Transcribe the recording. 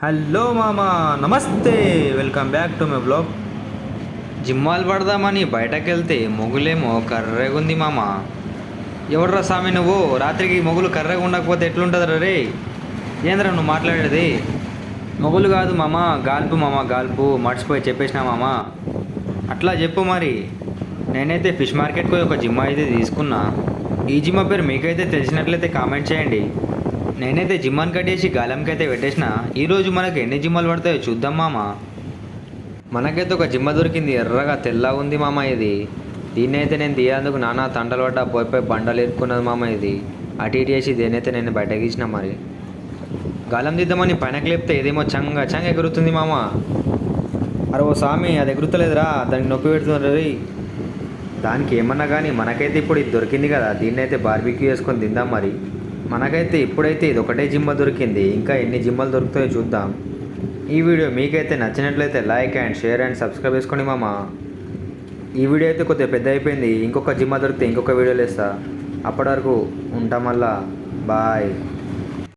Hello మామా, నమస్తే. Welcome back to my blog. జిమ్మాలు పడదామని బయటకు వెళ్తే మొగులేమో కర్రెగుంది మామ. ఎవడ్రా స్వామి నువ్వు? రాత్రికి మొగులు కర్రెగా ఉండకపోతే ఎట్లుంటుందిరా రే? ఏంద్రా నువ్వు మాట్లాడేది? మొగులు కాదు మామ, గాల్పు మామ, గాల్పు. మర్చిపోయి చెప్పేసినా మామ. అట్లా చెప్పు మరి. నేనైతే ఫిష్ మార్కెట్కి పోయి ఒక జిమ్ అయితే తీసుకున్నా. ఈ జిమ్ పేరు మీకైతే తెలిసినట్లయితే కామెంట్ చేయండి. నేనైతే జిమ్మాన్ని కట్టేసి గాలంకి అయితే పెట్టేసిన. ఈరోజు మనకు ఎన్ని జిమ్మలు పడతాయో చూద్దాం మామ. మనకైతే ఒక జిమ్మ దొరికింది, ఎర్రగా తెల్లగా ఉంది మామ. ఇది దీన్ని అయితే నేను తీయేందుకు నానా తండలు పడ్డా, పోయి బండలు ఎత్తుకున్నది మామ. ఇది అటు ఇటు చేసి దేనైతే నేను బయటకు ఇచ్చిన. మరి గాలం దిద్దామని పైనకి లేపితే ఇదేమో చంగ చంగ ఎగురుతుంది మామ. అరే ఓ స్వామి, అది ఎగురుతలేదురా, దానికి నొప్పి పెడుతుంది. దానికి ఏమన్నా కానీ మనకైతే ఇప్పుడు ఇది దొరికింది కదా, దీన్ని అయితే బార్బిక్యూ చేసుకొని తిందాం. మరి మనకైతే ఇప్పుడైతే ఇది ఒకటే జిమ్మ దొరికింది, ఇంకా ఎన్ని జిమ్మలు దొరుకుతాయో చూద్దాం. ఈ వీడియో మీకైతే నచ్చినట్లయితే like and share and subscribe చేసుకోండి మామ. ఈ వీడియో అయితే కొద్దిగా పెద్ద అయిపోయింది. ఇంకొక జిమ్మ దొరికితే ఇంకొక వీడియోలు వేస్తా. అప్పటి వరకు ఉంటాం మళ్ళా. బాయ్.